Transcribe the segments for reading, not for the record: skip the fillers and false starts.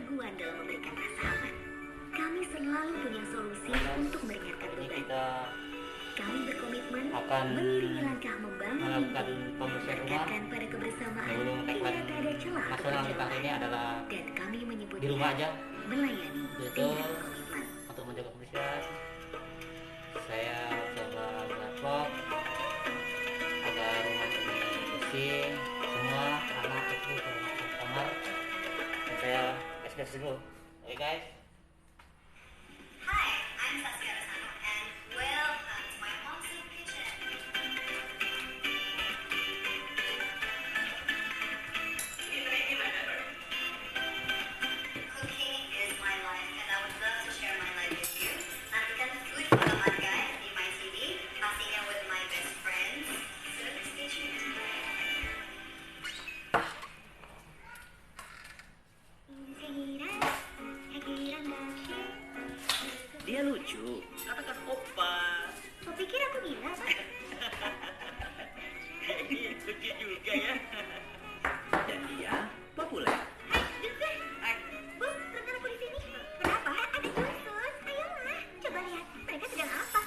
keraguan dalam memberikan rasa aman. Kami selalu punya solusi untuk meringankan Ini beban. kita Kami berkomitmen akan mengiringi langkah membangun melakukan mimpi, pembersihan rumah. menekankan pada kebersamaan Sebelum hingga tagline tak ada celah nasional kita hari ini adalah dan kami menyebutnya di rumah aja, melayani yaitu dengan komitmen. untuk menjaga kebersihan. Saya coba buat agar rumah ini bersih, semua anak itu ke kamar. Dan saya beres dulu, oke guys. Hi, I'm Saskia Rasano and welcome to my home soup kitchen. Cooking is my life and I would love to share my life with you. Nantikan Food Pengalaman guys di my TV, pastinya with my best friends. So stay tuned. Dia lucu. Katakan opa. Kau pikir aku gila, Pak? Iya, lucu juga ya. Dan dia populer. Bu, rekan aku di sini. Kenapa? Ada Johnson. Ayolah, coba lihat. Mereka sedang apa?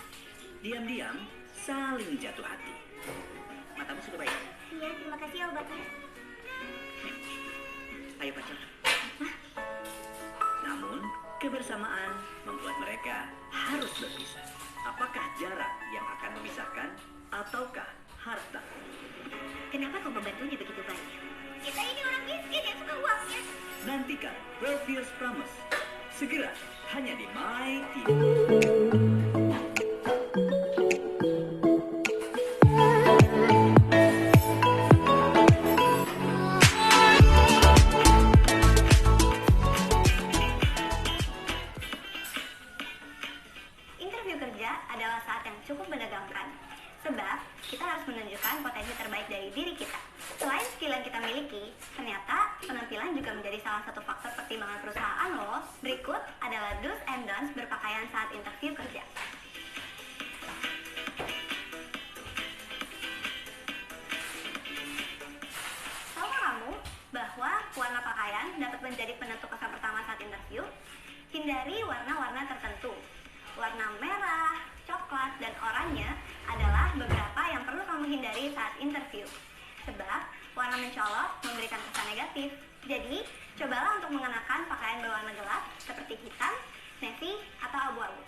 Diam-diam saling jatuh hati. Matamu sudah baik. Iya, terima kasih ya obatnya. Ayo pacar. Namun, kebersamaan membuat mereka harus berpisah. Apakah jarak yang akan memisahkan ataukah harta? Kenapa kau membantunya begitu banyak? Kita ini orang miskin yang suka uangnya. Nantikan Perfius Promise segera hanya di My TV. Interview kerja adalah saat yang cukup menegangkan. Sebab, kita harus menunjukkan potensi terbaik dari diri kita. Selain skill yang kita miliki, ternyata penampilan juga menjadi salah satu faktor pertimbangan perusahaan loh. Berikut adalah do's and don'ts berpakaian saat interview kerja. Tahukah kamu bahwa warna pakaian dapat menjadi penentu kesan pertama saat interview? Hindari warna-warna tertentu. Warna merah, coklat, dan oranye adalah beberapa yang perlu kamu hindari saat interview. Sebab warna mencolok memberikan kesan negatif. Jadi, cobalah untuk mengenakan pakaian berwarna gelap seperti hitam, navy, atau abu-abu.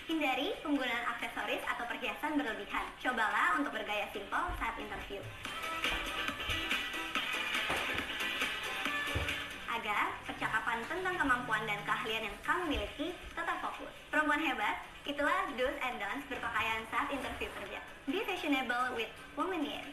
Hindari penggunaan aksesoris atau perhiasan berlebihan. Cobalah untuk bergaya simpel saat interview. Agar percakapan tentang kemampuan dan keahlian yang kamu miliki tetap fokus. Perempuan hebat, itulah do's and don'ts berpakaian saat interview kerja. Be fashionable with Womanier.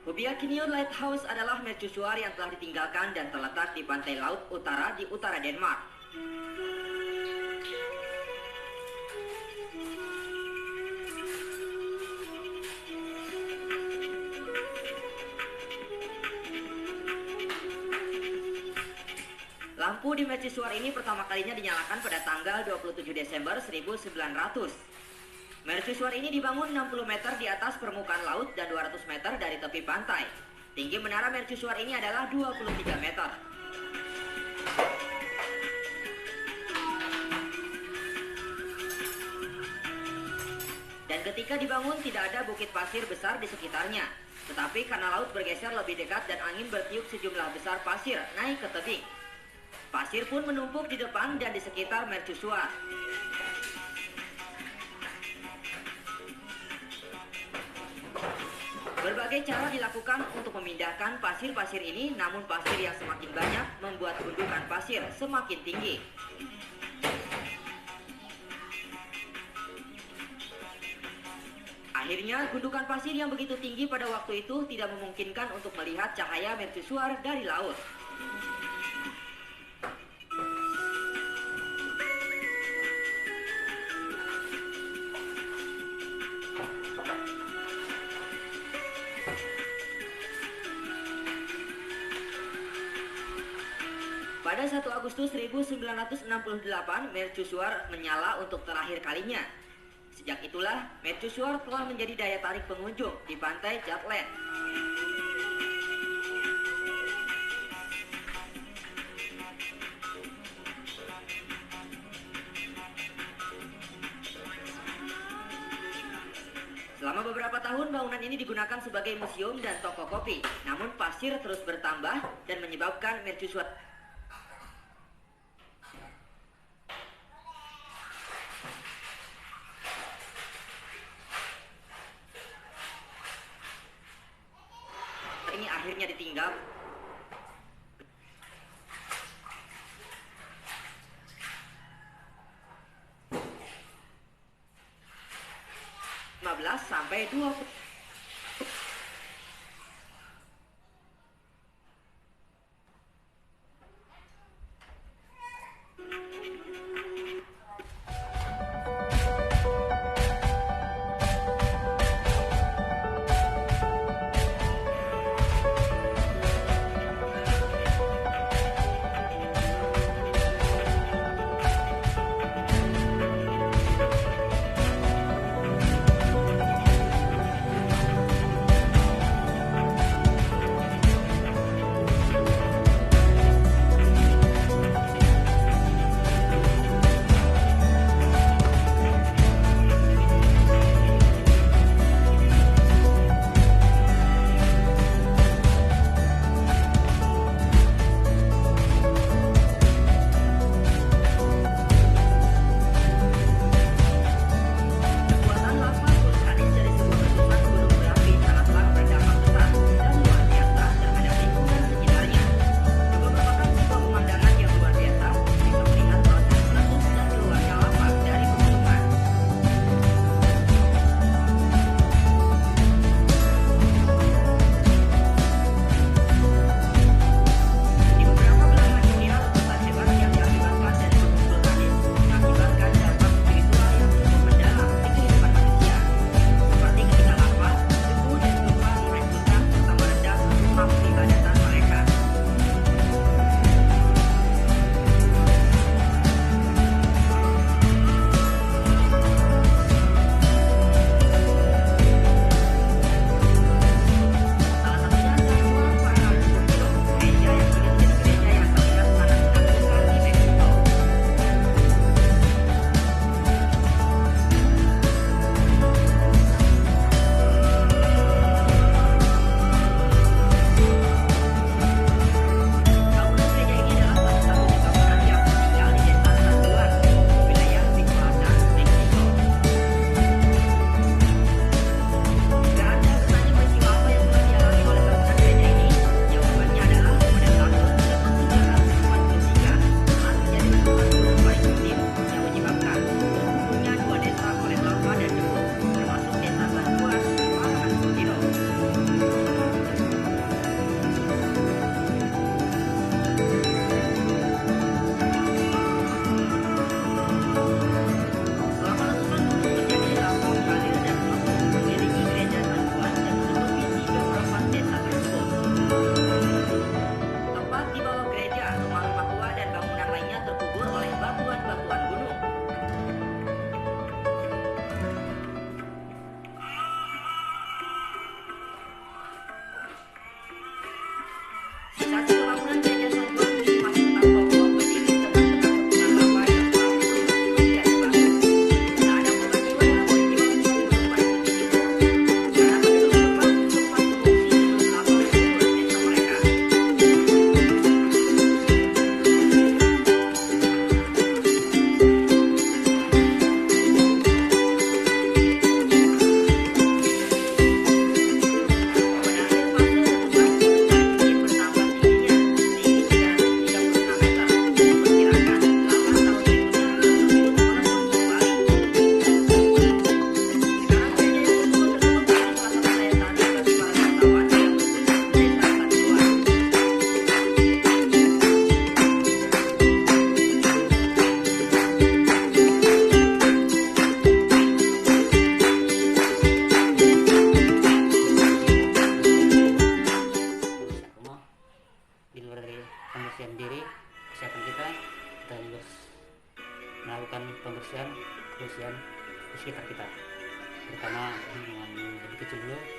Hobiakinio Lighthouse adalah mercusuar yang telah ditinggalkan dan terletak di pantai laut utara di utara Denmark. Lampu di mercusuar ini pertama kalinya dinyalakan pada tanggal 27 Desember 1900. Mercusuar ini dibangun 60 meter di atas permukaan laut dan 200 meter dari tepi pantai. Tinggi menara mercusuar ini adalah 23 meter. Dan ketika dibangun tidak ada bukit pasir besar di sekitarnya. Tetapi karena laut bergeser lebih dekat dan angin bertiup sejumlah besar pasir naik ke tebing. Pasir pun menumpuk di depan dan di sekitar mercusuar. Berbagai cara dilakukan untuk memindahkan pasir-pasir ini, namun pasir yang semakin banyak membuat gundukan pasir semakin tinggi. Akhirnya, gundukan pasir yang begitu tinggi pada waktu itu tidak memungkinkan untuk melihat cahaya mercusuar dari laut. Pada 1 Agustus 1968, mercusuar menyala untuk terakhir kalinya. Sejak itulah, mercusuar telah menjadi daya tarik pengunjung di pantai Jutland. Selama beberapa tahun, bangunan ini digunakan sebagai museum dan toko kopi. Namun pasir terus bertambah dan menyebabkan mercusuar ini akhirnya ditinggal. Sampai 20.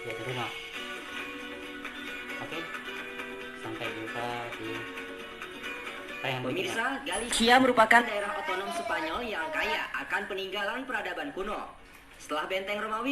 yaitu rumah. Oke, sampai jumpa di tayang berikutnya. Pemirsa, Galicia merupakan daerah otonom Spanyol yang kaya akan peninggalan peradaban kuno. Setelah benteng Romawi